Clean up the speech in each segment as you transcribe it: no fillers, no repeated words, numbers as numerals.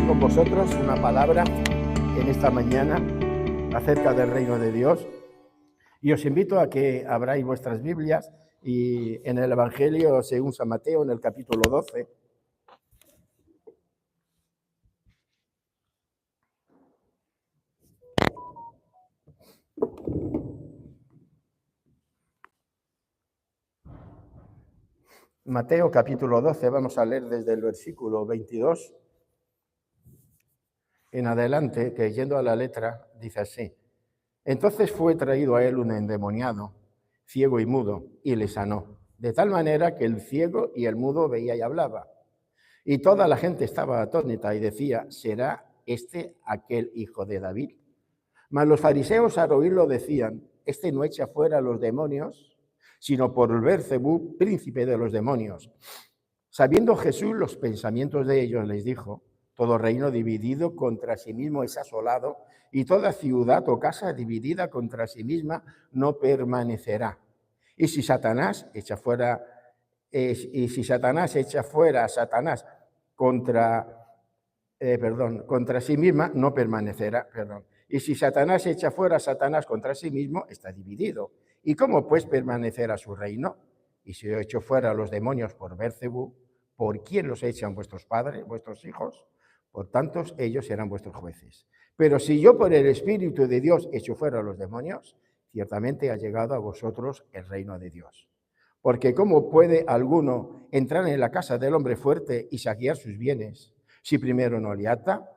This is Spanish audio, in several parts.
con vosotros una palabra en esta mañana acerca del reino de Dios. Y os invito a que abráis vuestras Biblias y en el Evangelio según San Mateo, en el capítulo 12. Mateo capítulo 12, vamos a leer desde el versículo 22 en adelante, que yendo a la letra dice así: Entonces fue traído a él un endemoniado, ciego y mudo, y le sanó, de tal manera que el ciego y el mudo veía y hablaba. Y toda la gente estaba atónita y decía: ¿será este aquel hijo de David? Mas los fariseos al oírlo decían: este no echa fuera a los demonios, sino por Beelzebub, príncipe de los demonios. Sabiendo Jesús los pensamientos de ellos, les dijo: todo reino dividido contra sí mismo es asolado, y toda ciudad o casa dividida contra sí misma no permanecerá. Y si Satanás echa fuera a Satanás contra sí misma, no permanecerá. Y si Satanás echa fuera a Satanás contra sí mismo, está dividido. ¿Y cómo pues permanecerá su reino? Y si yo echo fuera a los demonios por Beelzebub, ¿por quién los echan vuestros padres, vuestros hijos? Por tanto, ellos serán vuestros jueces. Pero si yo por el Espíritu de Dios echo fuera a los demonios, ciertamente ha llegado a vosotros el reino de Dios. Porque ¿cómo puede alguno entrar en la casa del hombre fuerte y saquear sus bienes, si primero no le ata?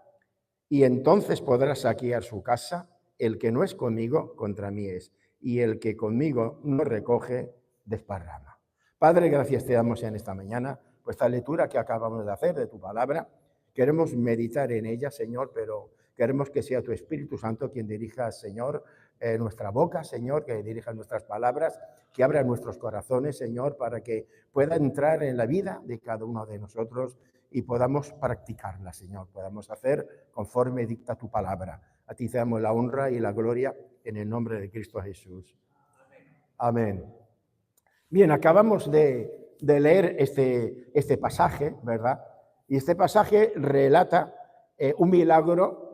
Y entonces podrá saquear su casa. El que no es conmigo, contra mí es, y el que conmigo no recoge, desparrama. Padre, gracias te damos en esta mañana por esta lectura que acabamos de hacer de tu palabra. Queremos meditar en ella, Señor, pero queremos que sea tu Espíritu Santo quien dirija, Señor, nuestra boca, Señor, que dirija nuestras palabras, que abra nuestros corazones, Señor, para que pueda entrar en la vida de cada uno de nosotros y podamos practicarla, Señor, podamos hacer conforme dicta tu palabra. A ti te damos la honra y la gloria en el nombre de Cristo Jesús. Amén. Bien, acabamos de leer este pasaje, ¿verdad? Y este pasaje relata un milagro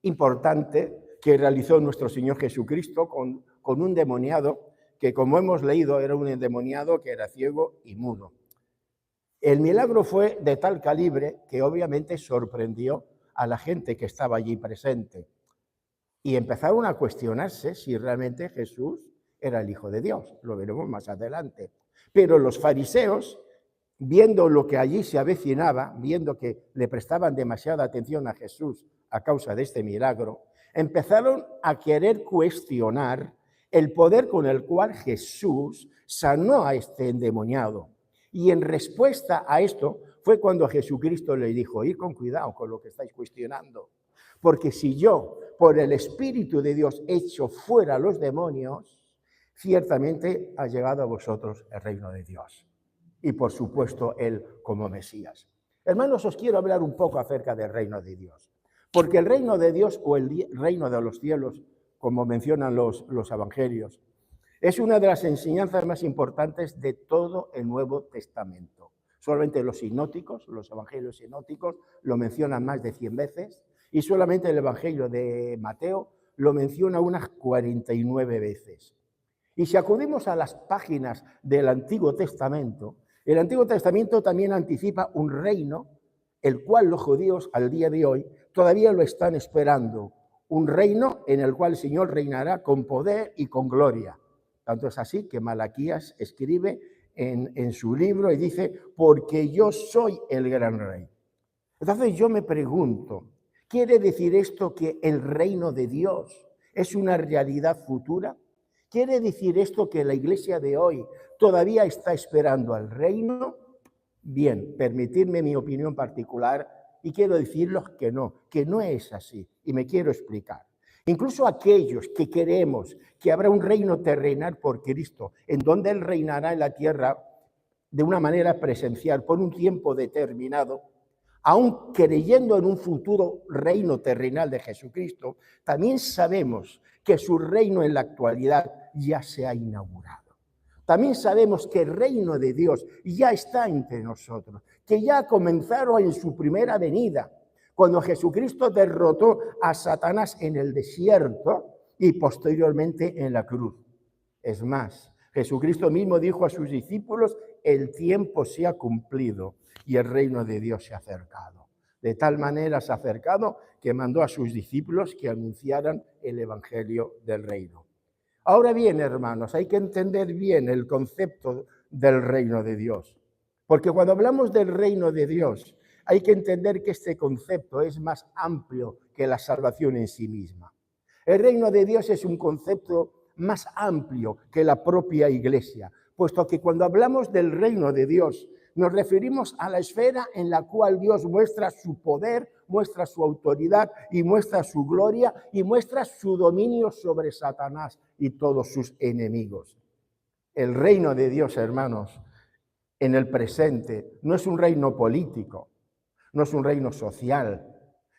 importante que realizó nuestro Señor Jesucristo con un endemoniado que, como hemos leído, era un endemoniado que era ciego y mudo. El milagro fue de tal calibre que obviamente sorprendió a la gente que estaba allí presente y empezaron a cuestionarse si realmente Jesús era el Hijo de Dios. Lo veremos más adelante. Pero los fariseos, viendo lo que allí se avecinaba, viendo que le prestaban demasiada atención a Jesús a causa de este milagro, empezaron a querer cuestionar el poder con el cual Jesús sanó a este endemoniado. Y en respuesta a esto fue cuando Jesucristo le dijo: id con cuidado con lo que estáis cuestionando, porque si yo, por el Espíritu de Dios, echo fuera a los demonios, ciertamente ha llegado a vosotros el reino de Dios. Y por supuesto, Él como Mesías. Hermanos, os quiero hablar un poco acerca del reino de Dios, porque el reino de Dios o el reino de los cielos, como mencionan los evangelios, es una de las enseñanzas más importantes de todo el Nuevo Testamento. Solamente los sinópticos, los evangelios sinópticos, lo mencionan más de 100 veces, y solamente el evangelio de Mateo lo menciona unas 49 veces. Y si acudimos a las páginas del Antiguo Testamento, el Antiguo Testamento también anticipa un reino, el cual los judíos al día de hoy todavía lo están esperando. Un reino en el cual el Señor reinará con poder y con gloria. Tanto es así que Malaquías escribe en su libro y dice: porque yo soy el gran rey. Entonces yo me pregunto, ¿quiere decir esto que el reino de Dios es una realidad futura? ¿Quiere decir esto que la iglesia de hoy todavía está esperando al reino? Bien, permitidme mi opinión particular y quiero decirles que no es así, y me quiero explicar. Incluso aquellos que queremos que habrá un reino terrenal por Cristo, en donde Él reinará en la tierra de una manera presencial por un tiempo determinado, aún creyendo en un futuro reino terrenal de Jesucristo, también sabemos que su reino en la actualidad ya se ha inaugurado. También sabemos que el reino de Dios ya está entre nosotros, que ya comenzaron en su primera venida, Cuando Jesucristo derrotó a Satanás en el desierto y posteriormente en la cruz. Es más, Jesucristo mismo dijo a sus discípulos, el tiempo se ha cumplido y el reino de Dios se ha acercado. De tal manera se ha acercado que mandó a sus discípulos que anunciaran el evangelio del reino. Ahora bien, hermanos, hay que entender bien el concepto del reino de Dios. Porque cuando hablamos del reino de Dios, hay que entender que este concepto es más amplio que la salvación en sí misma. El reino de Dios es un concepto más amplio que la propia Iglesia, puesto que cuando hablamos del reino de Dios, nos referimos a la esfera en la cual Dios muestra su poder, muestra su autoridad y muestra su gloria y muestra su dominio sobre Satanás y todos sus enemigos. El reino de Dios, hermanos, en el presente no es un reino político, no es un reino social,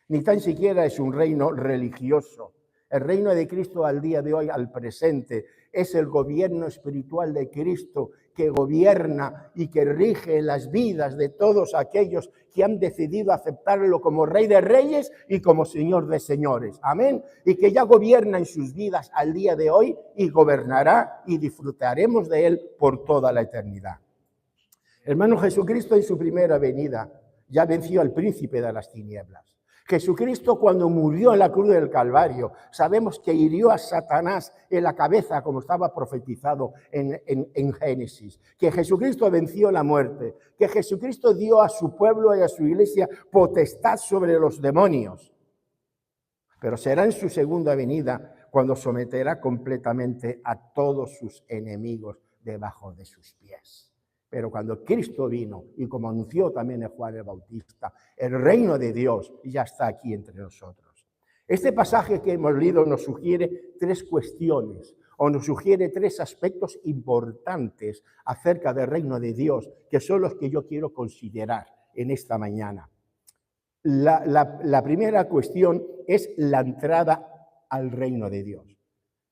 ni tan siquiera es un reino religioso. El reino de Cristo al día de hoy, al presente, es el gobierno espiritual de Cristo que gobierna y que rige las vidas de todos aquellos que han decidido aceptarlo como Rey de Reyes y como Señor de Señores. Amén. Y que ya gobierna en sus vidas al día de hoy y gobernará y disfrutaremos de él por toda la eternidad. Hermano, Jesucristo en su primera venida ya venció al príncipe de las tinieblas. Jesucristo cuando murió en la cruz del Calvario, sabemos que hirió a Satanás en la cabeza, como estaba profetizado en Génesis. Que Jesucristo venció la muerte, que Jesucristo dio a su pueblo y a su iglesia potestad sobre los demonios. Pero será en su segunda venida cuando someterá completamente a todos sus enemigos debajo de sus pies. Pero cuando Cristo vino, y como anunció también Juan el Bautista, el reino de Dios ya está aquí entre nosotros. Este pasaje que hemos leído nos sugiere tres cuestiones, o nos sugiere tres aspectos importantes acerca del reino de Dios, que son los que yo quiero considerar en esta mañana. La primera cuestión es la entrada al reino de Dios.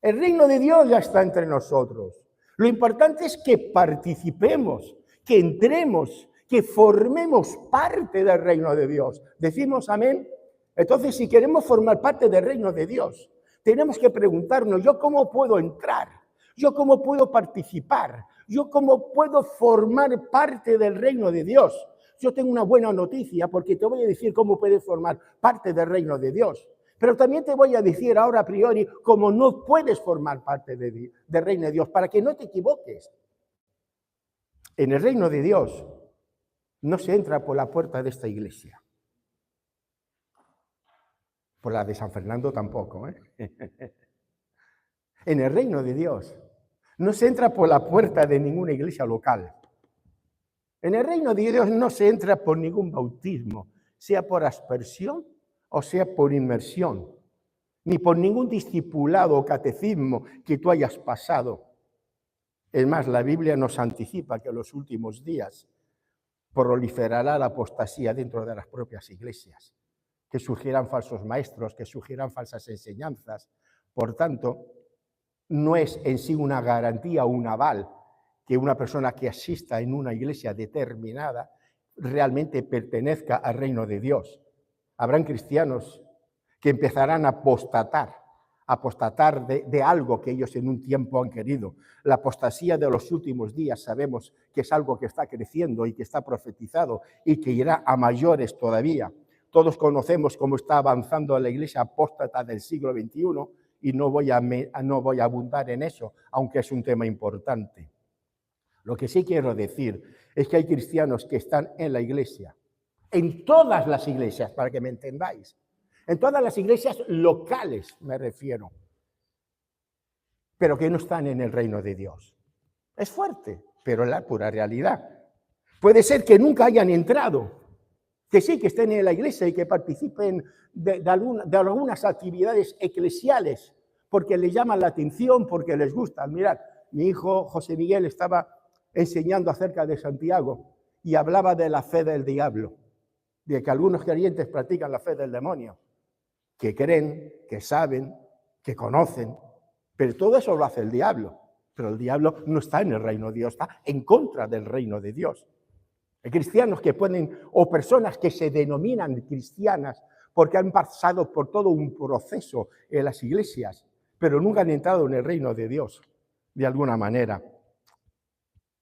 El reino de Dios ya está entre nosotros. Lo importante es que participemos, que entremos, que formemos parte del reino de Dios. ¿Decimos amén? Entonces, si queremos formar parte del reino de Dios, tenemos que preguntarnos, ¿yo cómo puedo entrar? ¿Yo cómo puedo participar? ¿Yo cómo puedo formar parte del reino de Dios? Yo tengo una buena noticia porque te voy a decir cómo puedes formar parte del reino de Dios. Pero también te voy a decir ahora a priori cómo no puedes formar parte del reino de Dios, para que no te equivoques. En el reino de Dios no se entra por la puerta de esta iglesia. Por la de San Fernando tampoco, ¿eh? En el reino de Dios no se entra por la puerta de ninguna iglesia local. En el reino de Dios no se entra por ningún bautismo, sea por aspersión o sea por inmersión, ni por ningún discipulado o catecismo que tú hayas pasado. Es más, la Biblia nos anticipa que en los últimos días proliferará la apostasía dentro de las propias iglesias, que surgirán falsos maestros, que surgirán falsas enseñanzas. Por tanto, no es en sí una garantía o un aval que una persona que asista en una iglesia determinada realmente pertenezca al reino de Dios. Habrán cristianos que empezarán a apostatar de algo que ellos en un tiempo han querido. La apostasía de los últimos días sabemos que es algo que está creciendo y que está profetizado y que irá a mayores todavía. Todos conocemos cómo está avanzando la iglesia apóstata del siglo XXI y no voy a abundar en eso, aunque es un tema importante. Lo que sí quiero decir es que hay cristianos que están en la iglesia, en todas las iglesias, para que me entendáis, en todas las iglesias locales me refiero, pero que no están en el reino de Dios. Es fuerte, pero es la pura realidad. Puede ser que nunca hayan entrado, que sí que estén en la iglesia y que participen de algunas actividades eclesiales, porque les llaman la atención, porque les gusta. Mirad, mi hijo José Miguel estaba enseñando acerca de Santiago y hablaba de la fe del diablo, de que algunos creyentes practican la fe del demonio, que creen, que saben, que conocen, pero todo eso lo hace el diablo. Pero el diablo no está en el reino de Dios, está en contra del reino de Dios. Hay cristianos que pueden, o personas que se denominan cristianas, porque han pasado por todo un proceso en las iglesias, pero nunca han entrado en el reino de Dios, de alguna manera.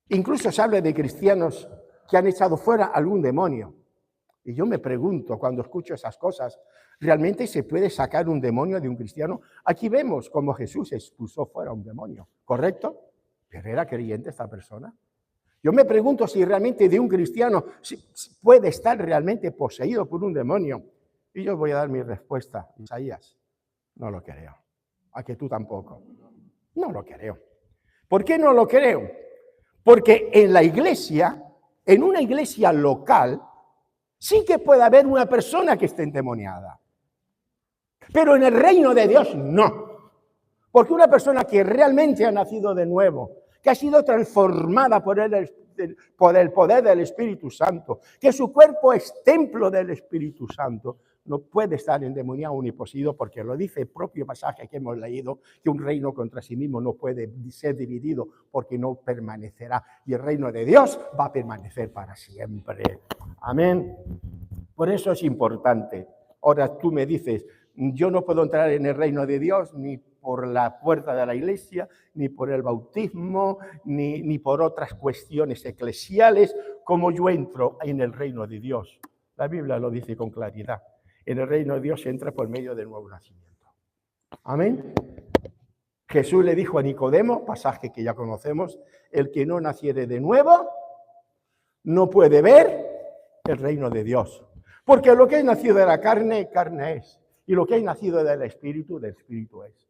Incluso se habla de cristianos que han echado fuera algún demonio. Y yo me pregunto, cuando escucho esas cosas, ¿realmente se puede sacar un demonio de un cristiano? Aquí vemos cómo Jesús expulsó fuera un demonio, ¿correcto? Pero ¿era creyente esta persona? Yo me pregunto si realmente de un cristiano puede estar realmente poseído por un demonio. Y yo voy a dar mi respuesta. Isaías, no lo creo. A que tú tampoco. No lo creo. ¿Por qué no lo creo? Porque en la iglesia, en una iglesia local, sí que puede haber una persona que esté endemoniada. Pero en el reino de Dios no. Porque una persona que realmente ha nacido de nuevo, que ha sido transformada por el poder del Espíritu Santo, que su cuerpo es templo del Espíritu Santo, no puede estar endemoniado ni poseído, porque lo dice el propio pasaje que hemos leído, que un reino contra sí mismo no puede ser dividido porque no permanecerá. Y el reino de Dios va a permanecer para siempre. Amén. Por eso es importante. Ahora tú me dices, yo no puedo entrar en el reino de Dios ni por la puerta de la iglesia, ni por el bautismo, ni por otras cuestiones eclesiales, como yo entro en el reino de Dios. La Biblia lo dice con claridad. En el reino de Dios se entra por medio del nuevo nacimiento. Amén. Jesús le dijo a Nicodemo, pasaje que ya conocemos, el que no naciere de nuevo no puede ver el reino de Dios. Porque lo que hay nacido de la carne, carne es. Y lo que hay nacido del espíritu es.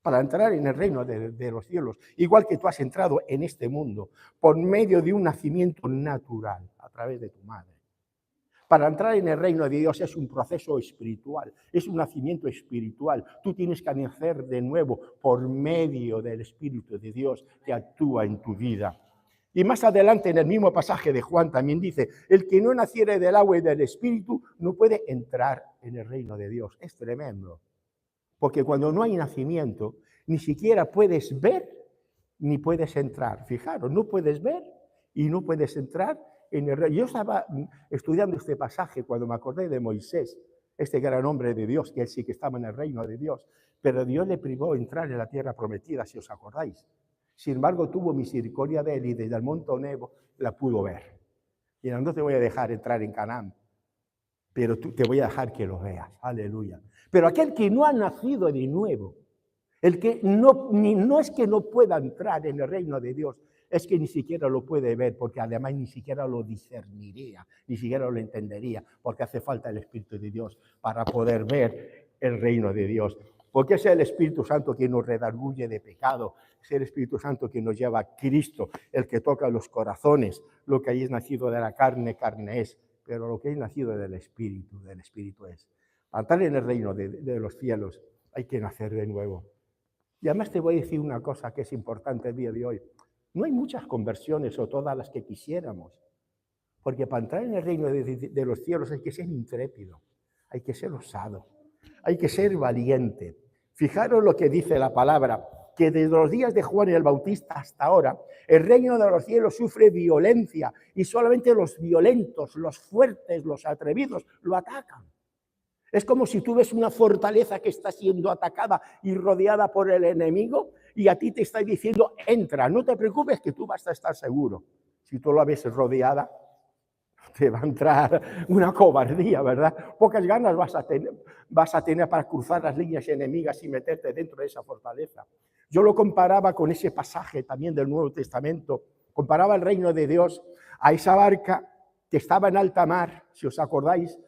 Para entrar en el reino de los cielos, igual que tú has entrado en este mundo, por medio de un nacimiento natural, a través de tu madre. Para entrar en el reino de Dios es un proceso espiritual, es un nacimiento espiritual. Tú tienes que nacer de nuevo por medio del Espíritu de Dios que actúa en tu vida. Y más adelante en el mismo pasaje de Juan también dice, el que no naciere del agua y del Espíritu no puede entrar en el reino de Dios. Es tremendo, porque cuando no hay nacimiento, ni siquiera puedes ver ni puedes entrar. Fijaros, no puedes ver y no puedes entrar en el reino. Yo estaba estudiando este pasaje cuando me acordé de Moisés, este gran hombre de Dios, que él sí que estaba en el reino de Dios, pero Dios le privó de entrar en la tierra prometida, si os acordáis. Sin embargo, tuvo misericordia de él y desde el monte Nebo la pudo ver. Y no te voy a dejar entrar en Canaán, pero te voy a dejar que lo veas. Aleluya. Pero aquel que no ha nacido de nuevo, el que no es que no pueda entrar en el reino de Dios, es que ni siquiera lo puede ver, porque además ni siquiera lo discerniría, ni siquiera lo entendería, porque hace falta el Espíritu de Dios para poder ver el reino de Dios. Porque es el Espíritu Santo quien nos redarguye de pecado, es el Espíritu Santo quien nos lleva a Cristo, el que toca los corazones. Lo que hay es nacido de la carne, carne es, pero lo que hay nacido del Espíritu es. Para entrar en el reino de los cielos hay que nacer de nuevo. Y además te voy a decir una cosa que es importante el día de hoy. No hay muchas conversiones o todas las que quisiéramos, porque para entrar en el reino de los cielos hay que ser intrépido, hay que ser osado, hay que ser valiente. Fijaros lo que dice la palabra, que desde los días de Juan el Bautista hasta ahora, el reino de los cielos sufre violencia y solamente los violentos, los fuertes, los atrevidos lo atacan. Es como si tú ves una fortaleza que está siendo atacada y rodeada por el enemigo y a ti te está diciendo, entra, no te preocupes que tú vas a estar seguro. Si tú la ves rodeada, te va a entrar una cobardía, ¿verdad? Pocas ganas vas a tener para cruzar las líneas enemigas y meterte dentro de esa fortaleza. Yo lo comparaba con ese pasaje también del Nuevo Testamento. Comparaba el reino de Dios a esa barca que estaba en alta mar, si os acordáis,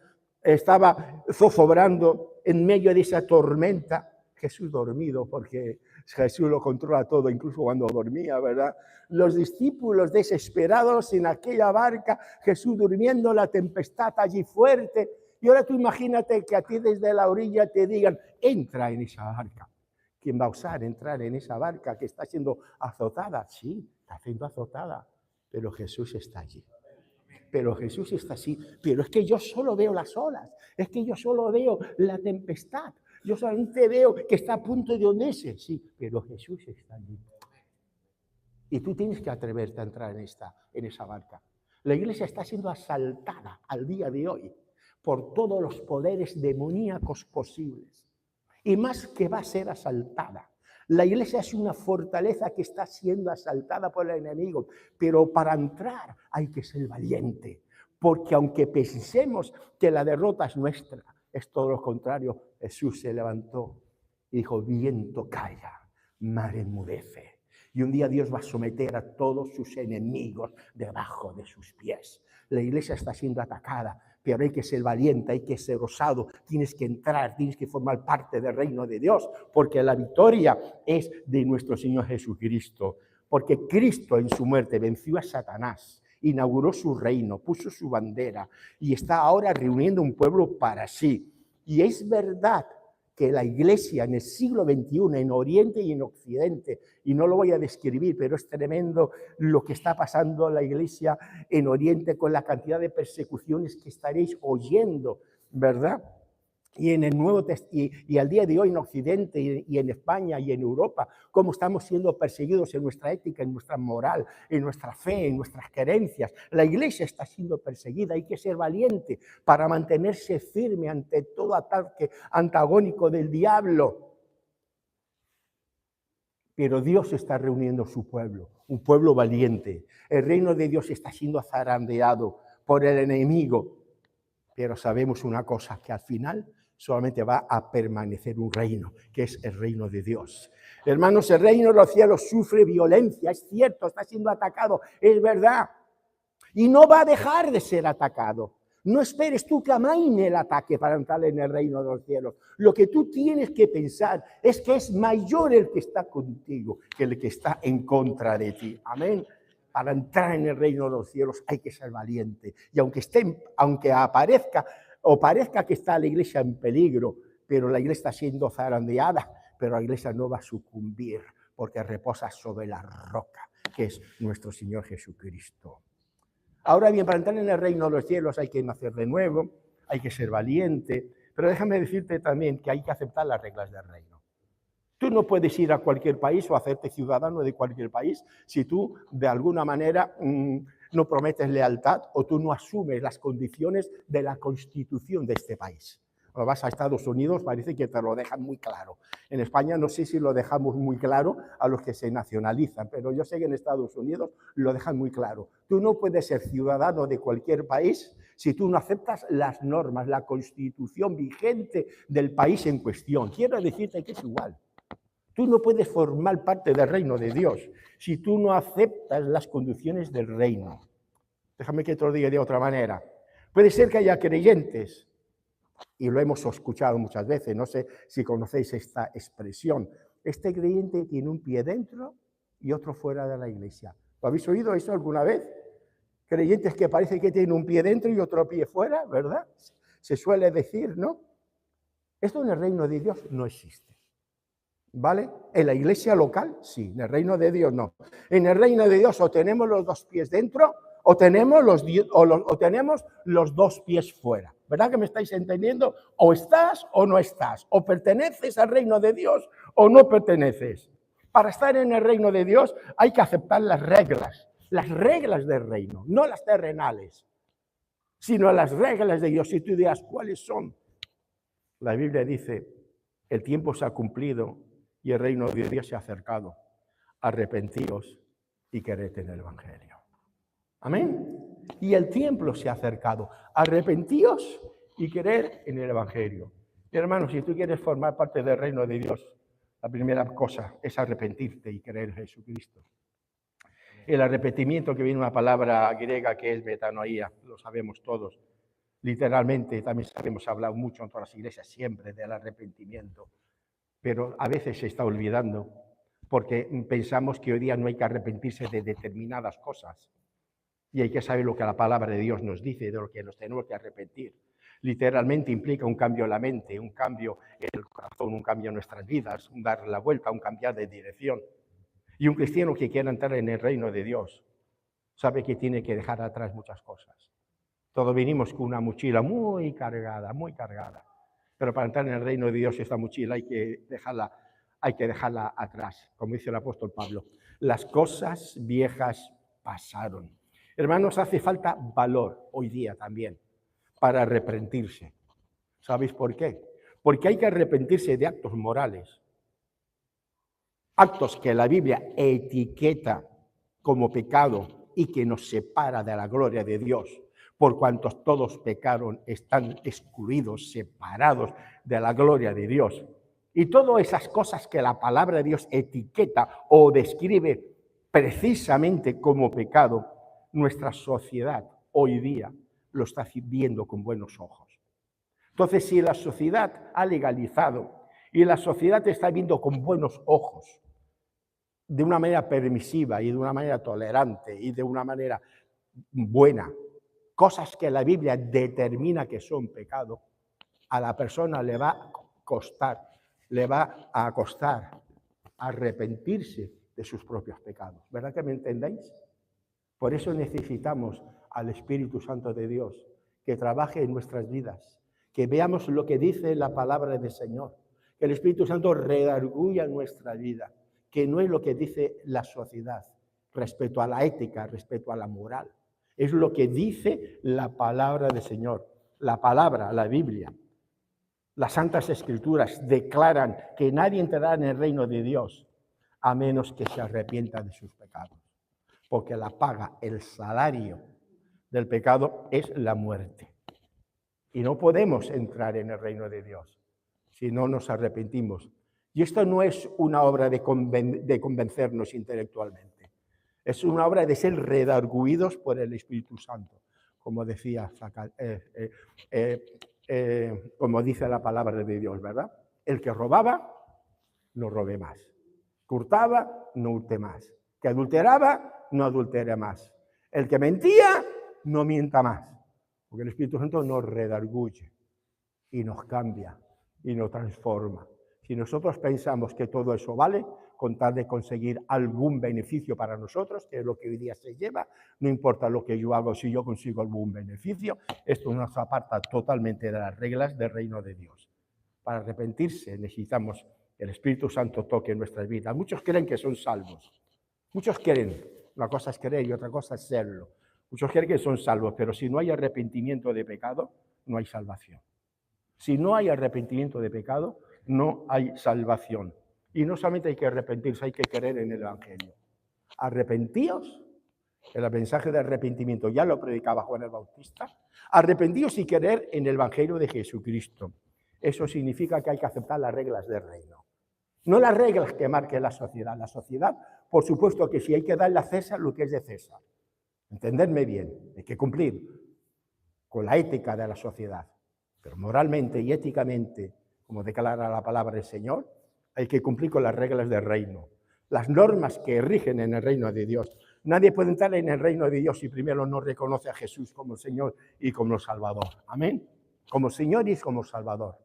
estaba zozobrando en medio de esa tormenta. Jesús dormido, porque Jesús lo controla todo, incluso cuando dormía, ¿verdad? Los discípulos desesperados en aquella barca, Jesús durmiendo, la tempestad allí fuerte. Y ahora tú imagínate que a ti desde la orilla te digan, entra en esa barca. ¿Quién va a osar entrar en esa barca que está siendo azotada? Sí, está siendo azotada, pero Jesús está allí. Pero Jesús está así, pero es que yo solo veo las olas, es que yo solo veo la tempestad, yo solamente veo que está a punto de hundirse, sí, pero Jesús está allí. Y tú tienes que atreverte a entrar en esa barca. La iglesia está siendo asaltada al día de hoy por todos los poderes demoníacos posibles. Y más que va a ser asaltada. La iglesia es una fortaleza que está siendo asaltada por el enemigo, pero para entrar hay que ser valiente, porque aunque pensemos que la derrota es nuestra, es todo lo contrario. Jesús se levantó y dijo: viento calla, mar enmudece. Y un día Dios va a someter a todos sus enemigos debajo de sus pies. La iglesia está siendo atacada, pero hay que ser valiente, hay que ser osado, tienes que entrar, tienes que formar parte del reino de Dios, porque la victoria es de nuestro Señor Jesucristo, porque Cristo en su muerte venció a Satanás, inauguró su reino, puso su bandera y está ahora reuniendo un pueblo para sí. Y es verdad que la iglesia en el siglo XXI, en Oriente y en Occidente, y no lo voy a describir, pero es tremendo lo que está pasando en la iglesia en Oriente con la cantidad de persecuciones que estaréis oyendo, ¿verdad? Y en el Nuevo Testamento, y al día de hoy en Occidente y en España y en Europa, cómo estamos siendo perseguidos en nuestra ética, en nuestra moral, en nuestra fe, en nuestras creencias. La iglesia está siendo perseguida, hay que ser valiente para mantenerse firme ante todo ataque antagónico del diablo. Pero Dios está reuniendo su pueblo, un pueblo valiente. El reino de Dios está siendo zarandeado por el enemigo. Pero sabemos una cosa, que al final solamente va a permanecer un reino, que es el reino de Dios. Hermanos, el reino de los cielos sufre violencia, es cierto, está siendo atacado, es verdad. Y no va a dejar de ser atacado. No esperes tú que amaine el ataque para entrar en el reino de los cielos. Lo que tú tienes que pensar es que es mayor el que está contigo que el que está en contra de ti. Amén. Para entrar en el reino de los cielos hay que ser valiente. Y aunque aparezca o parezca que está la iglesia en peligro, pero la iglesia está siendo zarandeada, pero la iglesia no va a sucumbir porque reposa sobre la roca, que es nuestro Señor Jesucristo. Ahora bien, para entrar en el reino de los cielos hay que nacer de nuevo, hay que ser valiente, pero déjame decirte también que hay que aceptar las reglas del reino. Tú no puedes ir a cualquier país o hacerte ciudadano de cualquier país si tú de alguna manera no prometes lealtad o tú no asumes las condiciones de la constitución de este país. Cuando vas a Estados Unidos parece que te lo dejan muy claro. En España no sé si lo dejamos muy claro a los que se nacionalizan, pero yo sé que en Estados Unidos lo dejan muy claro. Tú no puedes ser ciudadano de cualquier país si tú no aceptas las normas, la constitución vigente del país en cuestión. Quiero decirte que es igual. Tú no puedes formar parte del reino de Dios si tú no aceptas las condiciones del reino. Déjame que te lo diga de otra manera. Puede ser que haya creyentes, y lo hemos escuchado muchas veces, no sé si conocéis esta expresión. Este creyente tiene un pie dentro y otro fuera de la iglesia. ¿Lo habéis oído eso alguna vez? Creyentes que parece que tienen un pie dentro y otro pie fuera, ¿verdad? Se suele decir, ¿no? Esto en el reino de Dios no existe. ¿Vale? En la iglesia local, sí. En el reino de Dios, no. En el reino de Dios o tenemos los dos pies dentro o tenemos los dos pies fuera. ¿Verdad que me estáis entendiendo? O estás o no estás. O perteneces al reino de Dios o no perteneces. Para estar en el reino de Dios hay que aceptar las reglas del reino, no las terrenales, sino las reglas de Dios. Si tú dirás, ¿cuáles son? La Biblia dice, el tiempo se ha cumplido y el reino de Dios se ha acercado. Arrepentíos y creed en el Evangelio. Amén. Y el tiempo se ha acercado. Arrepentíos y creed en el Evangelio. Y hermanos, si tú quieres formar parte del reino de Dios, la primera cosa es arrepentirte y creer en Jesucristo. El arrepentimiento, que viene una palabra griega que es metanoia, lo sabemos todos. Literalmente, también sabemos, hablado mucho en todas las iglesias siempre del arrepentimiento. Pero a veces se está olvidando porque pensamos que hoy día no hay que arrepentirse de determinadas cosas y hay que saber lo que la palabra de Dios nos dice, de lo que nos tenemos que arrepentir. Literalmente implica un cambio en la mente, un cambio en el corazón, un cambio en nuestras vidas, un dar la vuelta, un cambiar de dirección. Y un cristiano que quiera entrar en el reino de Dios sabe que tiene que dejar atrás muchas cosas. Todos venimos con una mochila muy cargada, muy cargada. Pero para entrar en el reino de Dios, esta mochila hay que dejarla atrás, como dice el apóstol Pablo. Las cosas viejas pasaron. Hermanos, hace falta valor hoy día también para arrepentirse. ¿Sabéis por qué? Porque hay que arrepentirse de actos morales. Actos que la Biblia etiqueta como pecado y que nos separa de la gloria de Dios. Por cuantos todos pecaron, están excluidos, separados de la gloria de Dios. Y todas esas cosas que la palabra de Dios etiqueta o describe precisamente como pecado, nuestra sociedad hoy día lo está viendo con buenos ojos. Entonces, si la sociedad ha legalizado y la sociedad está viendo con buenos ojos, de una manera permisiva y de una manera tolerante y de una manera buena, cosas que la Biblia determina que son pecado, a la persona le va a costar arrepentirse de sus propios pecados. ¿Verdad que me entendéis? Por eso necesitamos al Espíritu Santo de Dios que trabaje en nuestras vidas, que veamos lo que dice la palabra del Señor, que el Espíritu Santo redarguya nuestra vida, que no es lo que dice la sociedad respecto a la ética, respecto a la moral. Es lo que dice la palabra del Señor. La palabra, la Biblia, las Santas Escrituras declaran que nadie entrará en el reino de Dios a menos que se arrepienta de sus pecados. Porque la paga, el salario del pecado es la muerte. Y no podemos entrar en el reino de Dios si no nos arrepentimos. Y esto no es una obra de convencernos intelectualmente. Es una obra de ser redarguidos por el Espíritu Santo, como decía, como dice la palabra de Dios, ¿verdad? El que robaba, no robe más. Que hurtaba, no hurte más. Que adulteraba, no adultere más. El que mentía, no mienta más. Porque el Espíritu Santo nos redarguye y nos cambia y nos transforma. Si nosotros pensamos que todo eso vale, con tal de conseguir algún beneficio para nosotros, que es lo que hoy día se lleva, no importa lo que yo hago, si yo consigo algún beneficio, esto nos aparta totalmente de las reglas del reino de Dios. Para arrepentirse necesitamos que el Espíritu Santo toque nuestras vidas. Muchos creen que son salvos. Muchos creen, una cosa es creer y otra cosa es serlo. Muchos creen que son salvos, pero si no hay arrepentimiento de pecado, no hay salvación. Si no hay arrepentimiento de pecado, no hay salvación. Y no solamente hay que arrepentirse, hay que creer en el Evangelio. Arrepentíos, el mensaje de arrepentimiento ya lo predicaba Juan el Bautista. Arrepentíos y creer en el Evangelio de Jesucristo. Eso significa que hay que aceptar las reglas del reino. No las reglas que marque la sociedad. La sociedad, por supuesto que sí hay que darle a César lo que es de César. Entendedme bien, hay que cumplir con la ética de la sociedad. Pero moralmente y éticamente, como declara la palabra del Señor, hay que cumplir con las reglas del reino, las normas que rigen en el reino de Dios. Nadie puede entrar en el reino de Dios si primero no reconoce a Jesús como Señor y como Salvador. Amén. Como Señor y como Salvador.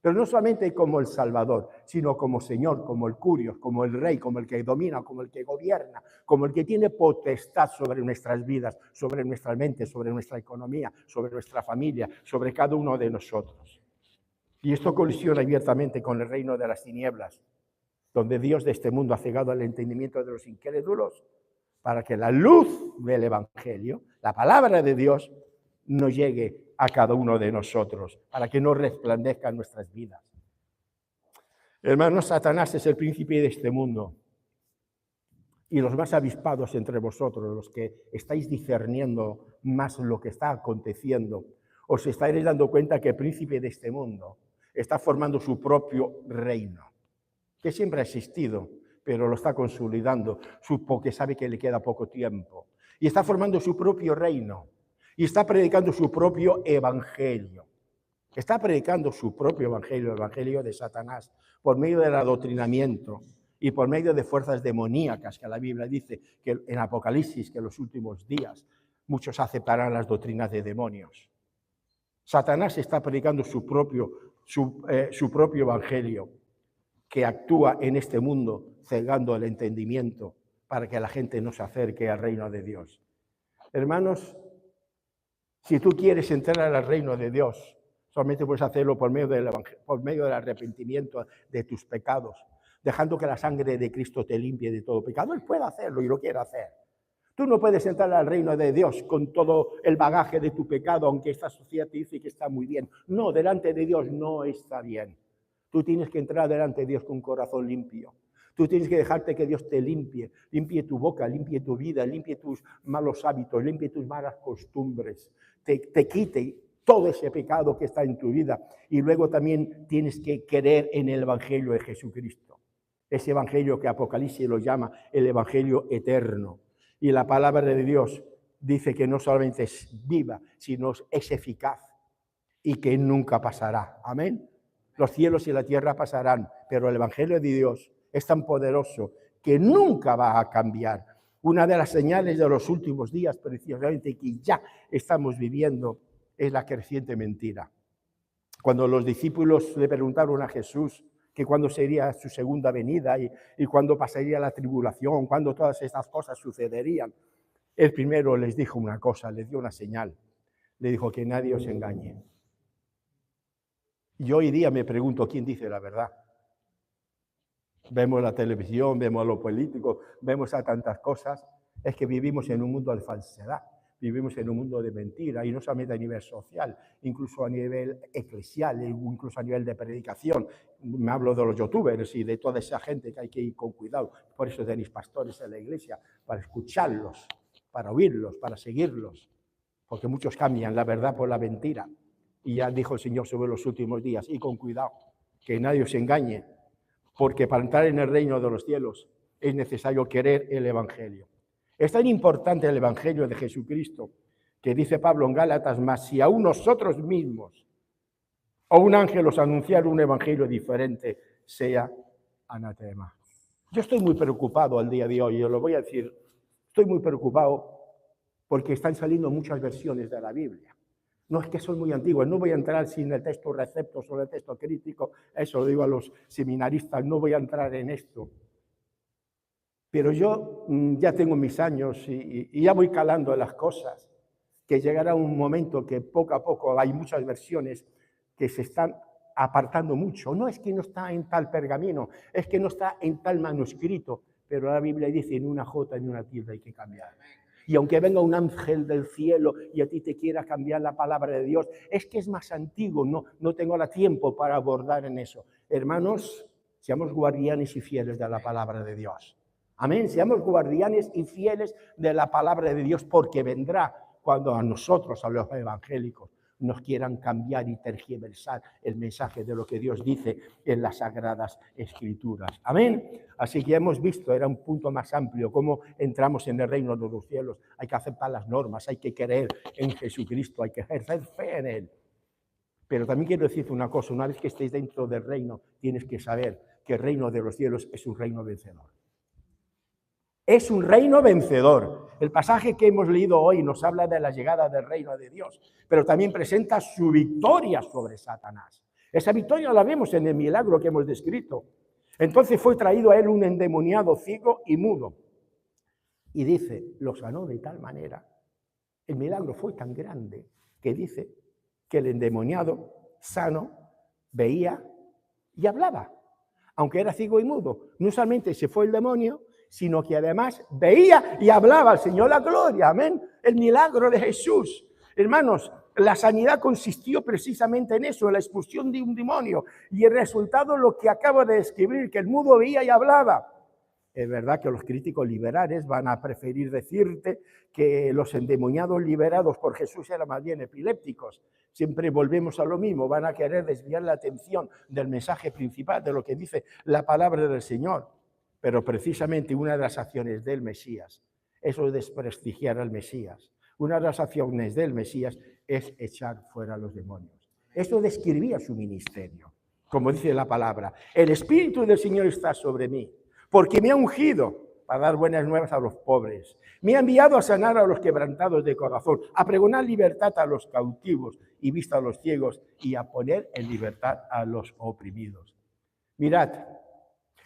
Pero no solamente como el Salvador, sino como Señor, como el Curios, como el Rey, como el que domina, como el que gobierna, como el que tiene potestad sobre nuestras vidas, sobre nuestra mente, sobre nuestra economía, sobre nuestra familia, sobre cada uno de nosotros. Y esto colisiona abiertamente con el reino de las tinieblas, donde Dios de este mundo ha cegado el entendimiento de los incrédulos para que la luz del Evangelio, la palabra de Dios, no llegue a cada uno de nosotros, para que no resplandezca en nuestras vidas. Hermanos, Satanás es el príncipe de este mundo. Y los más avispados entre vosotros, los que estáis discerniendo más lo que está aconteciendo, os estaréis dando cuenta que el príncipe de este mundo está formando su propio reino, que siempre ha existido, pero lo está consolidando, porque sabe que le queda poco tiempo. Y está formando su propio reino. Y está predicando su propio evangelio. Está predicando su propio evangelio, el evangelio de Satanás, por medio del adoctrinamiento y por medio de fuerzas demoníacas, que la Biblia dice que en Apocalipsis, que en los últimos días muchos aceptarán las doctrinas de demonios. Satanás está predicando su propio evangelio, que actúa en este mundo cegando el entendimiento para que la gente no se acerque al reino de Dios. Hermanos, si tú quieres entrar al reino de Dios, solamente puedes hacerlo por medio del arrepentimiento de tus pecados, dejando que la sangre de Cristo te limpie de todo pecado. Él puede hacerlo y lo quiere hacer. Tú no puedes entrar al reino de Dios con todo el bagaje de tu pecado, aunque esta sociedad te dice que está muy bien. No, delante de Dios no está bien. Tú tienes que entrar delante de Dios con un corazón limpio. Tú tienes que dejarte que Dios te limpie tu boca, limpie tu vida, limpie tus malos hábitos, limpie tus malas costumbres, te quite todo ese pecado que está en tu vida. Y luego también tienes que creer en el Evangelio de Jesucristo. Ese Evangelio que Apocalipsis lo llama el Evangelio eterno. Y la palabra de Dios dice que no solamente es viva, sino es eficaz y que nunca pasará. Amén. Los cielos y la tierra pasarán, pero el Evangelio de Dios es tan poderoso que nunca va a cambiar. Una de las señales de los últimos días, precisamente, que ya estamos viviendo, es la creciente mentira. Cuando los discípulos le preguntaron a Jesús que cuándo sería su segunda venida y cuándo pasaría la tribulación, cuándo todas estas cosas sucederían, el primero les dijo una cosa, les dio una señal. Le dijo que nadie os engañe. Y hoy día me pregunto quién dice la verdad. Vemos la televisión, vemos lo político, vemos a tantas cosas. Es que vivimos en un mundo de falsedad, vivimos en un mundo de mentira, y no solamente a nivel social, incluso a nivel eclesial, incluso a nivel de predicación. Me hablo de los youtubers y de toda esa gente que hay que ir con cuidado. Por eso tenéis pastores en la iglesia, para escucharlos, para oírlos, para seguirlos, porque muchos cambian la verdad por la mentira. Y ya dijo el Señor sobre los últimos días, y con cuidado, que nadie os engañe, porque para entrar en el reino de los cielos es necesario querer el Evangelio. Es tan importante el Evangelio de Jesucristo que dice Pablo en Gálatas, mas si aún nosotros mismos o un ángel os anunciara un Evangelio diferente, sea anatema. Yo estoy muy preocupado al día de hoy, yo lo voy a decir, estoy muy preocupado porque están saliendo muchas versiones de la Biblia. No es que son muy antiguas, no voy a entrar sin el texto recepto sobre el texto crítico, eso lo digo a los seminaristas, no voy a entrar en esto. Pero yo ya tengo mis años y ya voy calando las cosas, que llegará un momento que poco a poco hay muchas versiones que se están apartando mucho. No es que no está en tal pergamino, es que no está en tal manuscrito, pero la Biblia dice en una jota, en una tilde hay que cambiar. Y aunque venga un ángel del cielo y a ti te quiera cambiar la palabra de Dios, es que es más antiguo, no tengo el tiempo para abordar en eso. Hermanos, seamos guardianes y fieles de la palabra de Dios. Amén, seamos guardianes y fieles de la palabra de Dios, porque vendrá cuando a nosotros, a los evangélicos, nos quieran cambiar y tergiversar el mensaje de lo que Dios dice en las Sagradas Escrituras. Amén. Así que hemos visto, era un punto más amplio, cómo entramos en el reino de los cielos. Hay que aceptar las normas, hay que creer en Jesucristo, hay que ejercer fe en Él. Pero también quiero decirte una cosa, una vez que estéis dentro del reino, tienes que saber que el reino de los cielos es un reino vencedor. Es un reino vencedor. El pasaje que hemos leído hoy nos habla de la llegada del reino de Dios, pero también presenta su victoria sobre Satanás. Esa victoria la vemos en el milagro que hemos descrito. Entonces fue traído a él un endemoniado ciego y mudo. Y dice, lo sanó de tal manera. El milagro fue tan grande que dice que el endemoniado sano veía y hablaba. Aunque era ciego y mudo, no solamente se fue el demonio, sino que además veía y hablaba al Señor la gloria, amén, el milagro de Jesús. Hermanos, la sanidad consistió precisamente en eso, en la expulsión de un demonio, y el resultado lo que acabo de describir, que el mudo veía y hablaba. Es verdad que los críticos liberales van a preferir decirte que los endemoniados liberados por Jesús eran más bien epilépticos. Siempre volvemos a lo mismo, van a querer desviar la atención del mensaje principal, de lo que dice la palabra del Señor. Pero precisamente una de las acciones del Mesías, eso es desprestigiar al Mesías. Una de las acciones del Mesías es echar fuera a los demonios. Eso describía su ministerio. Como dice la palabra, el Espíritu del Señor está sobre mí, porque me ha ungido para dar buenas nuevas a los pobres. Me ha enviado a sanar a los quebrantados de corazón, a pregonar libertad a los cautivos y vista a los ciegos, y a poner en libertad a los oprimidos. Mirad,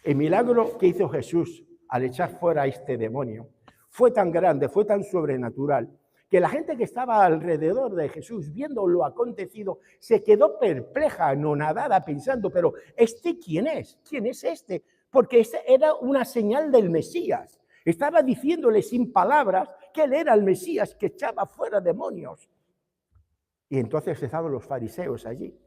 el milagro que hizo Jesús al echar fuera a este demonio fue tan grande, fue tan sobrenatural, que la gente que estaba alrededor de Jesús, viendo lo acontecido, se quedó perpleja, anonadada, pensando, pero ¿este quién es? ¿Quién es este? Porque este era una señal del Mesías. Estaba diciéndole sin palabras que él era el Mesías que echaba fuera demonios. Y entonces estaban los fariseos allí.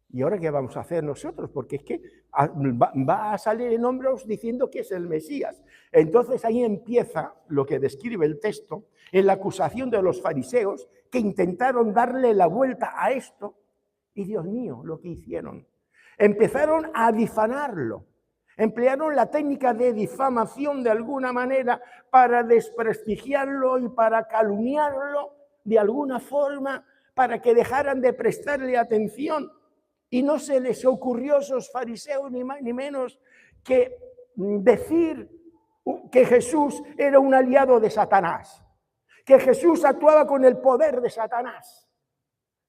¿Y ahora qué vamos a hacer nosotros? Porque es que va a salir en hombros diciendo que es el Mesías. Entonces ahí empieza lo que describe el texto, en la acusación de los fariseos que intentaron darle la vuelta a esto. Y Dios mío, lo que hicieron. Empezaron a difamarlo. Emplearon la técnica de difamación de alguna manera para desprestigiarlo y para calumniarlo de alguna forma, para que dejaran de prestarle atención. Y no se les ocurrió a esos fariseos ni más ni menos que decir que Jesús era un aliado de Satanás, que Jesús actuaba con el poder de Satanás.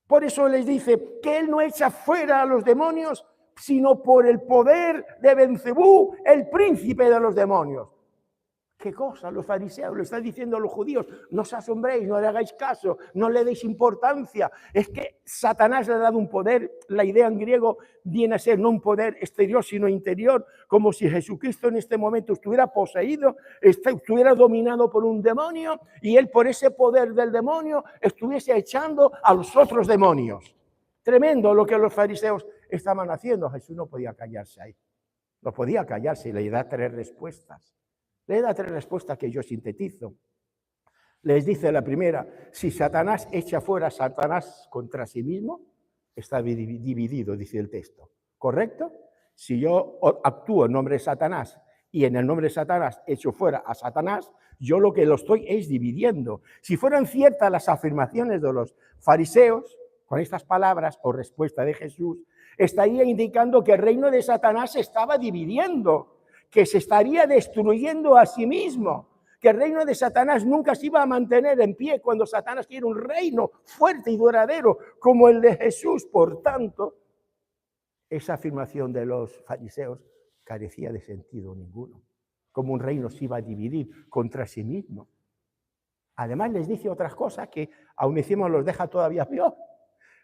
Por eso les dice que él no echa fuera a los demonios, sino por el poder de Belcebú, el príncipe de los demonios. ¿Qué cosa? Los fariseos lo están diciendo a los judíos. No os asombréis, no le hagáis caso, no le deis importancia. Es que Satanás le ha dado un poder. La idea en griego viene a ser no un poder exterior, sino interior, como si Jesucristo en este momento estuviera poseído, estuviera dominado por un demonio y él por ese poder del demonio estuviese echando a los otros demonios. Tremendo lo que los fariseos estaban haciendo. Jesús no podía callarse ahí. No podía callarse y le da 3 respuestas. Le da 3 respuestas que yo sintetizo. Les dice la primera: si Satanás echa fuera a Satanás contra sí mismo, está dividido, dice el texto. ¿Correcto? Si yo actúo en nombre de Satanás y en el nombre de Satanás echo fuera a Satanás, yo lo que lo estoy es dividiendo. Si fueran ciertas las afirmaciones de los fariseos, con estas palabras o respuesta de Jesús, estaría indicando que el reino de Satanás se estaba dividiendo, que se estaría destruyendo a sí mismo, que el reino de Satanás nunca se iba a mantener en pie cuando Satanás quiere un reino fuerte y duradero como el de Jesús. Por tanto, esa afirmación de los fariseos carecía de sentido ninguno. Como un reino se iba a dividir contra sí mismo. Además les dice otras cosas que aún encima los deja todavía peor.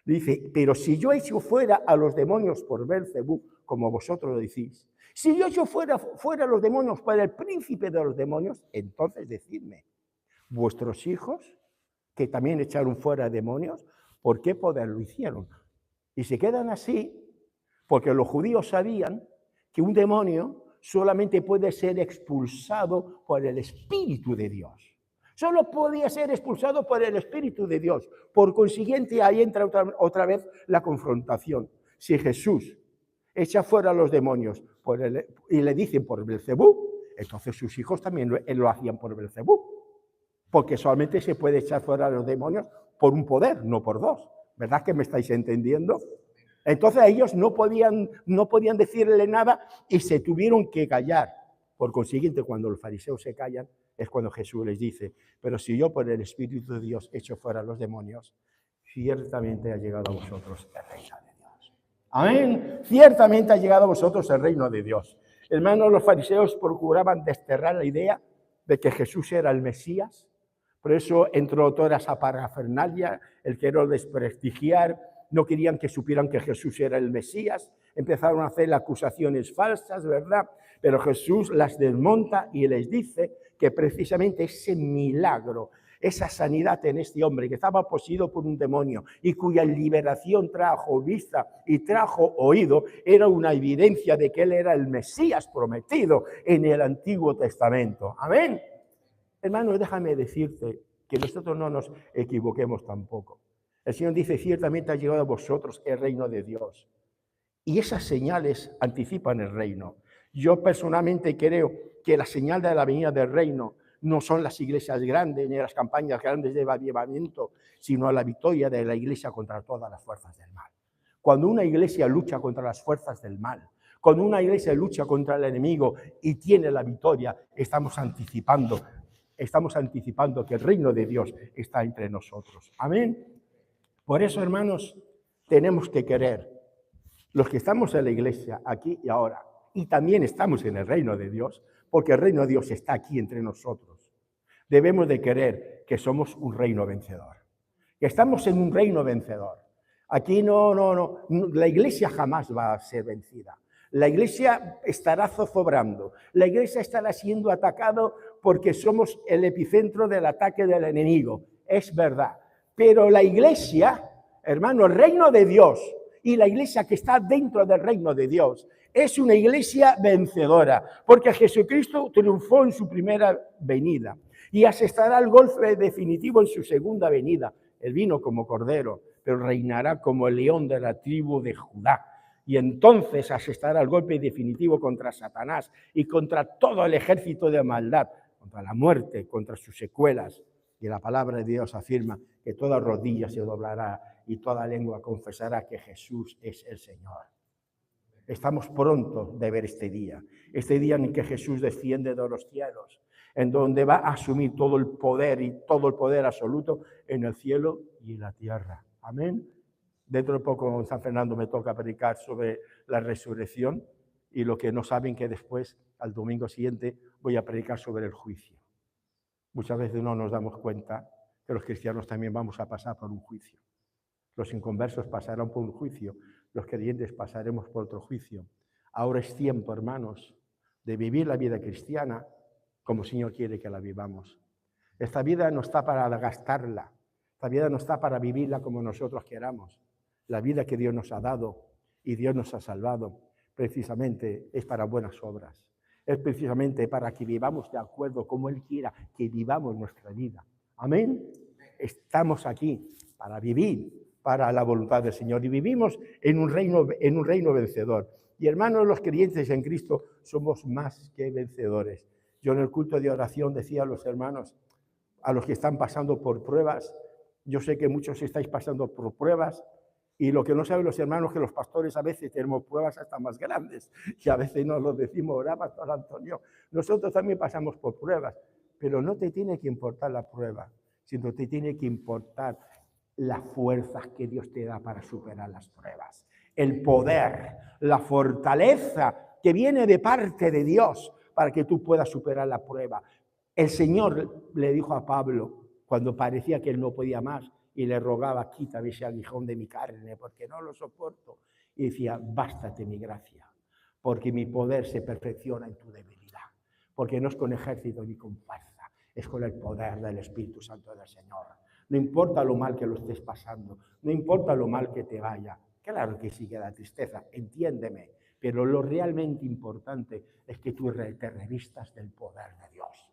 Dice: pero si yo echo fuera a los demonios por Belcebú, como vosotros lo decís, si yo echo fuera a los demonios por el príncipe de los demonios, entonces decidme, vuestros hijos, que también echaron fuera demonios, ¿por qué poder lo hicieron? Y se quedan así porque los judíos sabían que un demonio solamente puede ser expulsado por el Espíritu de Dios. Solo podía ser expulsado por el Espíritu de Dios. Por consiguiente, ahí entra otra vez la confrontación. Si Jesús echa fuera a los demonios y le dicen por Belcebú, entonces sus hijos también lo hacían por Belcebú. Porque solamente se puede echar fuera a los demonios por un poder, no por 2. ¿Verdad que me estáis entendiendo? Entonces ellos no podían decirle nada y se tuvieron que callar. Por consiguiente, cuando los fariseos se callan, es cuando Jesús les dice: pero si yo por el Espíritu de Dios echo fuera a los demonios, ciertamente ha llegado a vosotros el reino de Dios. Amén. Ciertamente ha llegado a vosotros el reino de Dios. Hermanos, los fariseos procuraban desterrar la idea de que Jesús era el Mesías. Por eso entró toda esa parafernalia, el querer desprestigiar. No querían que supieran que Jesús era el Mesías. Empezaron a hacer acusaciones falsas, ¿verdad? Pero Jesús las desmonta y les dice que precisamente ese milagro, esa sanidad en este hombre que estaba poseído por un demonio y cuya liberación trajo vista y trajo oído, era una evidencia de que él era el Mesías prometido en el Antiguo Testamento. Amén. Hermanos, déjame decirte que nosotros no nos equivoquemos tampoco. El Señor dice: ciertamente ha llegado a vosotros el reino de Dios. Y esas señales anticipan el reino. Yo personalmente creo que la señal de la venida del reino no son las iglesias grandes ni las campañas grandes de avivamiento, sino la victoria de la iglesia contra todas las fuerzas del mal. Cuando una iglesia lucha contra las fuerzas del mal, cuando una iglesia lucha contra el enemigo y tiene la victoria, estamos anticipando que el reino de Dios está entre nosotros. Amén. Por eso, hermanos, tenemos que querer, los que estamos en la iglesia, aquí y ahora, y también estamos en el reino de Dios, porque el reino de Dios está aquí entre nosotros. Debemos de querer que somos un reino vencedor, que estamos en un reino vencedor. Aquí no, la iglesia jamás va a ser vencida. La iglesia estará zozobrando, la iglesia estará siendo atacado porque somos el epicentro del ataque del enemigo. Es verdad. Pero la iglesia, hermano, el reino de Dios y la iglesia que está dentro del reino de Dios es una iglesia vencedora, porque Jesucristo triunfó en su primera venida y asestará el golpe definitivo en su segunda venida. Él vino como cordero, pero reinará como el león de la tribu de Judá. Y entonces asestará el golpe definitivo contra Satanás y contra todo el ejército de maldad, contra la muerte, contra sus secuelas. Y la palabra de Dios afirma que toda rodilla se doblará y toda lengua confesará que Jesús es el Señor. Estamos pronto de ver este día en que Jesús desciende de los cielos, en donde va a asumir todo el poder absoluto en el cielo y en la tierra. Amén. Dentro de poco en San Fernando me toca predicar sobre la resurrección y lo que no saben que después, al domingo siguiente, voy a predicar sobre el juicio. Muchas veces no nos damos cuenta que los cristianos también vamos a pasar por un juicio. Los inconversos pasarán por un juicio, los creyentes pasaremos por otro juicio. Ahora es tiempo, hermanos, de vivir la vida cristiana como el Señor quiere que la vivamos. Esta vida no está para gastarla, esta vida no está para vivirla como nosotros queramos. La vida que Dios nos ha dado y Dios nos ha salvado precisamente es para buenas obras. Es precisamente para que vivamos de acuerdo como Él quiera que vivamos nuestra vida. Amén. Estamos aquí para vivir para la voluntad del Señor y vivimos en un reino vencedor. Y hermanos, los creyentes en Cristo somos más que vencedores. Yo en el culto de oración decía a los hermanos, a los que están pasando por pruebas, yo sé que muchos estáis pasando por pruebas, y lo que no saben los hermanos, que los pastores a veces tenemos pruebas hasta más grandes, y a veces nos lo decimos, ahora, Pastor Antonio, nosotros también pasamos por pruebas, pero no te tiene que importar la prueba, sino te tiene que importar las fuerzas que Dios te da para superar las pruebas, el poder, la fortaleza que viene de parte de Dios para que tú puedas superar la prueba. El Señor le dijo a Pablo, cuando parecía que él no podía más, y le rogaba, quítame ese aguijón de mi carne, porque no lo soporto. Y decía, bástate mi gracia, porque mi poder se perfecciona en tu debilidad. Porque no es con ejército ni con fuerza, es con el poder del Espíritu Santo del Señor. No importa lo mal que lo estés pasando, no importa lo mal que te vaya. Claro que sí que da tristeza, entiéndeme, pero lo realmente importante es que tú te revistas del poder de Dios.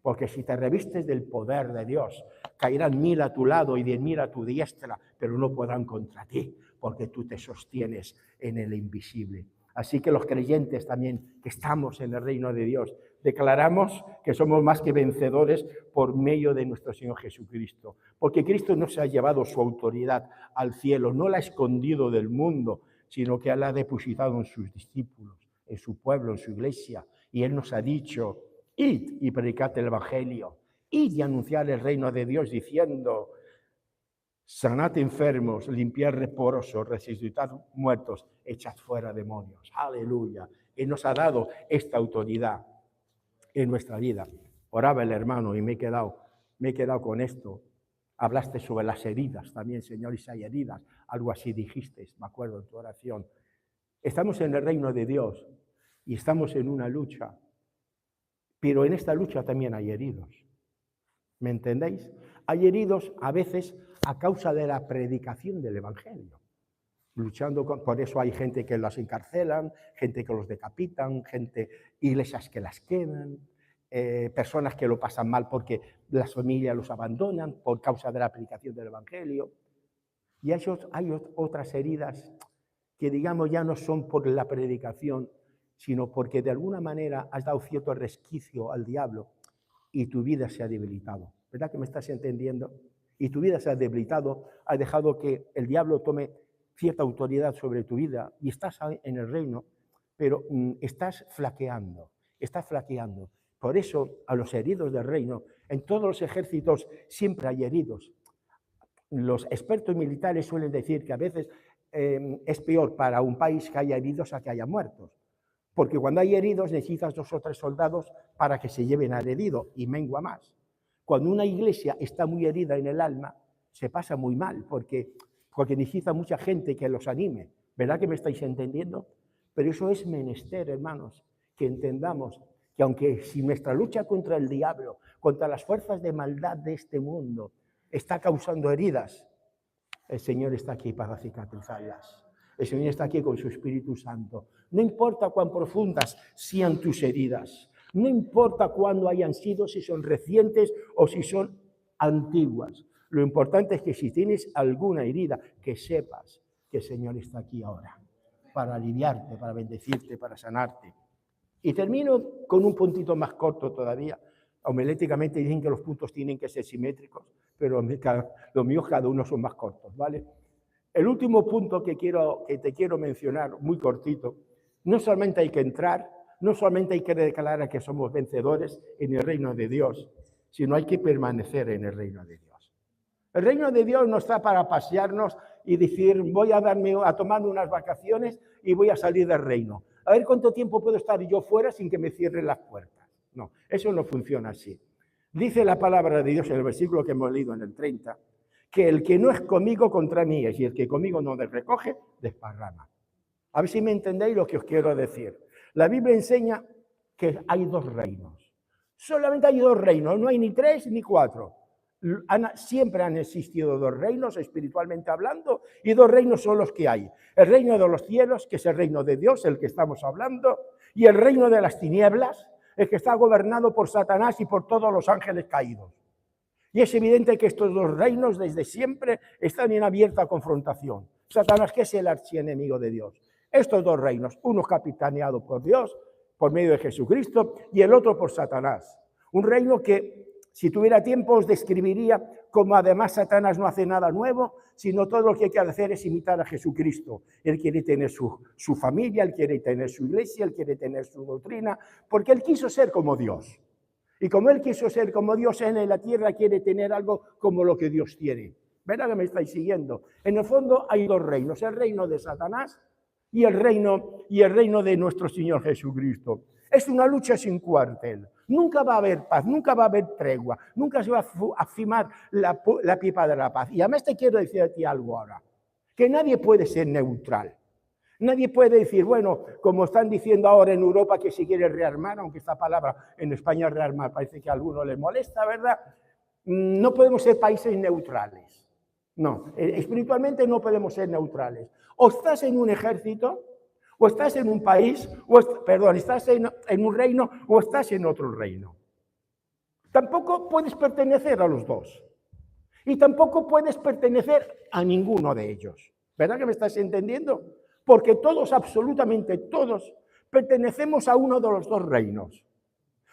Porque si te revistes del poder de Dios, caerán 1000 a tu lado y 10.000 a tu diestra, pero no podrán contra ti, porque tú te sostienes en el invisible. Así que los creyentes también, que estamos en el reino de Dios, declaramos que somos más que vencedores por medio de nuestro Señor Jesucristo. Porque Cristo no se ha llevado su autoridad al cielo, no la ha escondido del mundo, sino que la ha depositado en sus discípulos, en su pueblo, en su iglesia. Y Él nos ha dicho, id y predicad el Evangelio, id y anunciar el reino de Dios diciendo, sanad enfermos, limpiad leprosos, resucitad muertos, echad fuera demonios. Aleluya. Él nos ha dado esta autoridad en nuestra vida. Oraba el hermano y me he quedado con esto. Hablaste sobre las heridas también, Señor, y si hay heridas, algo así dijiste, me acuerdo en tu oración. Estamos en el reino de Dios y estamos en una lucha. Pero en esta lucha también hay heridos. ¿Me entendéis? Hay heridos a veces a causa de la predicación del Evangelio. Por eso hay gente que los encarcelan, gente que los decapitan, iglesias que las queman, personas que lo pasan mal porque las familias los abandonan por causa de la predicación del Evangelio. Y hay otras heridas que, digamos, ya no son por la predicación, sino porque de alguna manera has dado cierto resquicio al diablo y tu vida se ha debilitado. ¿Verdad que me estás entendiendo? Y tu vida se ha debilitado, has dejado que el diablo tome cierta autoridad sobre tu vida y estás en el reino, pero estás flaqueando. Por eso a los heridos del reino, en todos los ejércitos siempre hay heridos. Los expertos militares suelen decir que a veces es peor para un país que haya heridos a que haya muertos. Porque cuando hay heridos necesitas 2 o 3 soldados para que se lleven al herido y mengua más. Cuando una iglesia está muy herida en el alma, se pasa muy mal porque necesita mucha gente que los anime. ¿Verdad que me estáis entendiendo? Pero eso es menester, hermanos, que entendamos que aunque si nuestra lucha contra el diablo, contra las fuerzas de maldad de este mundo, está causando heridas, el Señor está aquí para cicatrizarlas. El Señor está aquí con su Espíritu Santo. No importa cuán profundas sean tus heridas, no importa cuándo hayan sido, si son recientes o si son antiguas. Lo importante es que si tienes alguna herida, que sepas que el Señor está aquí ahora para aliviarte, para bendecirte, para sanarte. Y termino con un puntito más corto todavía. Homiléticamente dicen que los puntos tienen que ser simétricos, pero los míos cada uno son más cortos, ¿vale? El último punto que te quiero mencionar, muy cortito, no solamente hay que entrar, no solamente hay que declarar que somos vencedores en el reino de Dios, sino hay que permanecer en el reino de Dios. El reino de Dios no está para pasearnos y decir, voy a tomarme unas vacaciones y voy a salir del reino. A ver cuánto tiempo puedo estar yo fuera sin que me cierren las puertas. No, eso no funciona así. Dice la palabra de Dios en el versículo que hemos leído en el 30, que el que no es conmigo contra mí es, y el que conmigo no recoge, desparrama. A ver si me entendéis lo que os quiero decir. La Biblia enseña que hay dos reinos. Solamente hay dos reinos, no hay ni tres ni cuatro. Siempre han existido dos reinos, espiritualmente hablando, y dos reinos son los que hay. El reino de los cielos, que es el reino de Dios, el que estamos hablando, y el reino de las tinieblas, el que está gobernado por Satanás y por todos los ángeles caídos. Y es evidente que estos dos reinos desde siempre están en abierta confrontación. Satanás, que es el archienemigo de Dios. Estos dos reinos, uno capitaneado por Dios, por medio de Jesucristo, y el otro por Satanás. Un reino que, si tuviera tiempo, os describiría como además Satanás no hace nada nuevo, sino todo lo que hay que hacer es imitar a Jesucristo. Él quiere tener su familia, él quiere tener su iglesia, él quiere tener su doctrina, porque él quiso ser como Dios. Y como él quiso ser como Dios en la tierra, quiere tener algo como lo que Dios tiene. ¿Verdad que me estáis siguiendo? En el fondo hay dos reinos, el reino de Satanás y el reino de nuestro Señor Jesucristo. Es una lucha sin cuartel. Nunca va a haber paz, nunca va a haber tregua, nunca se va a firmar la pipa de la paz. Y además te quiero decir a ti algo ahora, que nadie puede ser neutral. Nadie puede decir, bueno, como están diciendo ahora en Europa que si quiere rearmar, aunque esta palabra en España rearmar parece que a alguno le molesta, ¿verdad? No podemos ser países neutrales. No, espiritualmente no podemos ser neutrales. O estás en un ejército, o estás en un país, estás en un reino, o estás en otro reino. Tampoco puedes pertenecer a los dos. Y tampoco puedes pertenecer a ninguno de ellos. ¿Verdad que me estás entendiendo? Porque todos, absolutamente todos, pertenecemos a uno de los dos reinos.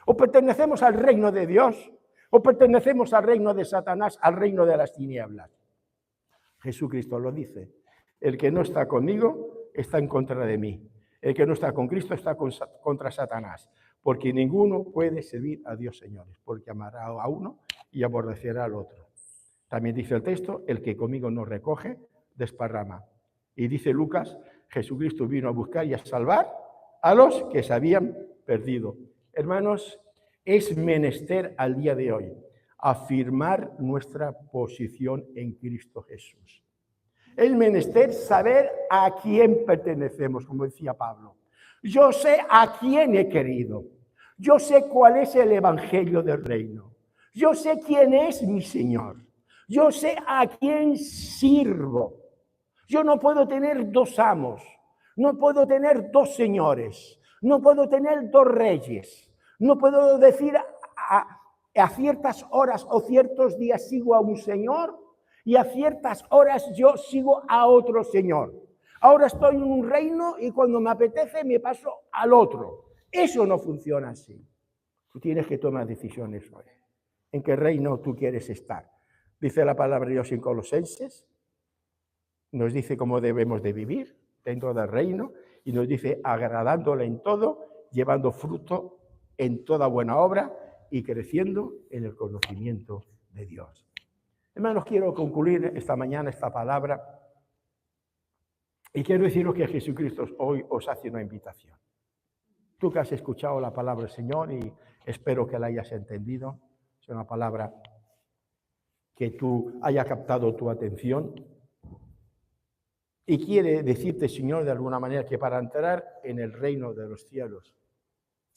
O pertenecemos al reino de Dios, o pertenecemos al reino de Satanás, al reino de las tinieblas. Jesucristo lo dice. El que no está conmigo está en contra de mí. El que no está con Cristo está contra Satanás. Porque ninguno puede servir a Dios, señores, porque amará a uno y aborrecerá al otro. También dice el texto, el que conmigo no recoge, desparrama. Y dice Lucas, Jesucristo vino a buscar y a salvar a los que se habían perdido. Hermanos, es menester al día de hoy afirmar nuestra posición en Cristo Jesús. Es menester saber a quién pertenecemos, como decía Pablo. Yo sé a quién he querido. Yo sé cuál es el evangelio del reino. Yo sé quién es mi Señor. Yo sé a quién sirvo. Yo no puedo tener dos amos. No puedo tener dos señores. No puedo tener dos reyes. No puedo decir a ciertas horas o ciertos días sigo a un señor y a ciertas horas yo sigo a otro señor. Ahora estoy en un reino y cuando me apetece me paso al otro. Eso no funciona así. Tú tienes que tomar decisiones hoy. ¿En qué reino tú quieres estar? Dice la palabra de Dios en Colosenses. Nos dice cómo debemos de vivir dentro del reino y nos dice agradándole en todo, llevando fruto en toda buena obra y creciendo en el conocimiento de Dios. Hermanos, quiero concluir esta mañana esta palabra y quiero deciros que Jesucristo hoy os hace una invitación. Tú que has escuchado la palabra del Señor y espero que la hayas entendido, es una palabra que tú haya captado tu atención y quiere decirte, Señor, de alguna manera que para entrar en el reino de los cielos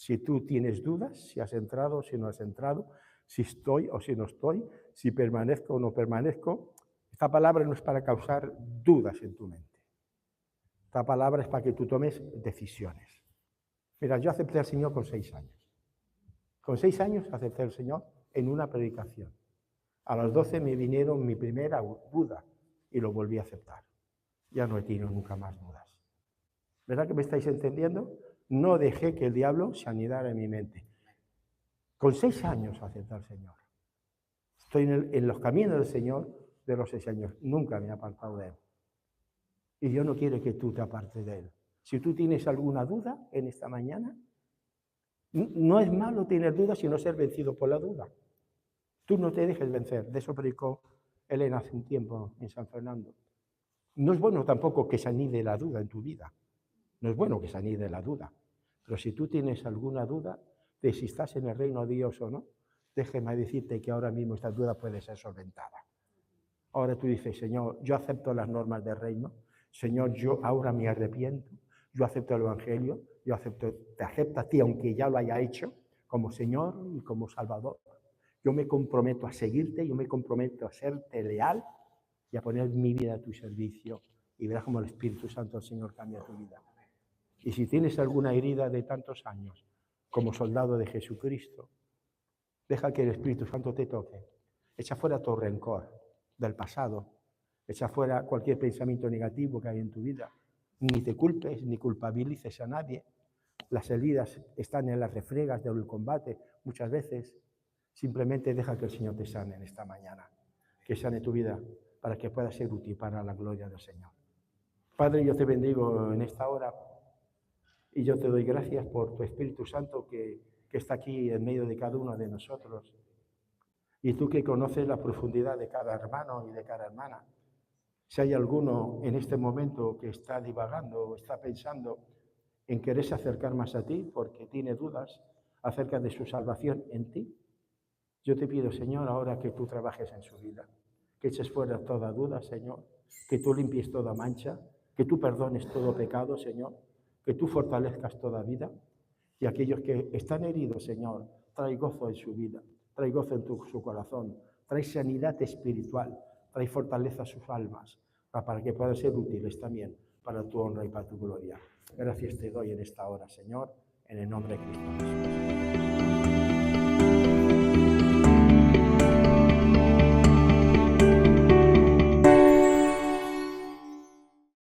Si tú tienes dudas, si has entrado o si no has entrado, si estoy o si no estoy, si permanezco o no permanezco, esta palabra no es para causar dudas en tu mente. Esta palabra es para que tú tomes decisiones. Mira, yo acepté al Señor con 6 años. Con 6 años acepté al Señor en una predicación. A los 12 me vinieron mi primera duda y lo volví a aceptar. Ya no he tenido nunca más dudas. ¿Verdad que me estáis entendiendo? No dejé que el diablo se anidara en mi mente. Con 6 años acepté al Señor. Estoy en los caminos del Señor de los 6 años. Nunca me he apartado de Él. Y Dios no quiere que tú te apartes de Él. Si tú tienes alguna duda en esta mañana, no es malo tener dudas, sino ser vencido por la duda. Tú no te dejes vencer. De eso predicó Elena hace un tiempo en San Fernando. No es bueno tampoco que se anide la duda en tu vida. No es bueno que se anide la duda. Pero si tú tienes alguna duda de si estás en el reino de Dios o no, déjeme decirte que ahora mismo esta duda puede ser solventada. Ahora tú dices, Señor, yo acepto las normas del reino. Señor, yo ahora me arrepiento. Yo acepto el Evangelio. Te acepto a ti, aunque ya lo haya hecho, como Señor y como Salvador. Yo me comprometo a seguirte, yo me comprometo a serte leal y a poner mi vida a tu servicio. Y verás cómo el Espíritu Santo del Señor cambia tu vida. Y si tienes alguna herida de tantos años, como soldado de Jesucristo, deja que el Espíritu Santo te toque. Echa fuera tu rencor del pasado. Echa fuera cualquier pensamiento negativo que hay en tu vida. Ni te culpes, ni culpabilices a nadie. Las heridas están en las refriegas del combate muchas veces. Simplemente deja que el Señor te sane en esta mañana. Que sane tu vida para que pueda ser útil para la gloria del Señor. Padre, yo te bendigo en esta hora y yo te doy gracias por tu Espíritu Santo que está aquí en medio de cada uno de nosotros. Y tú que conoces la profundidad de cada hermano y de cada hermana. Si hay alguno en este momento que está divagando o está pensando en quererse acercar más a ti porque tiene dudas acerca de su salvación en ti, yo te pido, Señor, ahora que tú trabajes en su vida, que eches fuera toda duda, Señor, que tú limpies toda mancha, que tú perdones todo pecado, Señor, que tú fortalezcas toda vida. Y aquellos que están heridos, Señor, trae gozo en su vida, trae gozo en su corazón, trae sanidad espiritual, trae fortaleza a sus almas, para que puedan ser útiles también para tu honra y para tu gloria. Gracias te doy en esta hora, Señor, en el nombre de Cristo Jesús.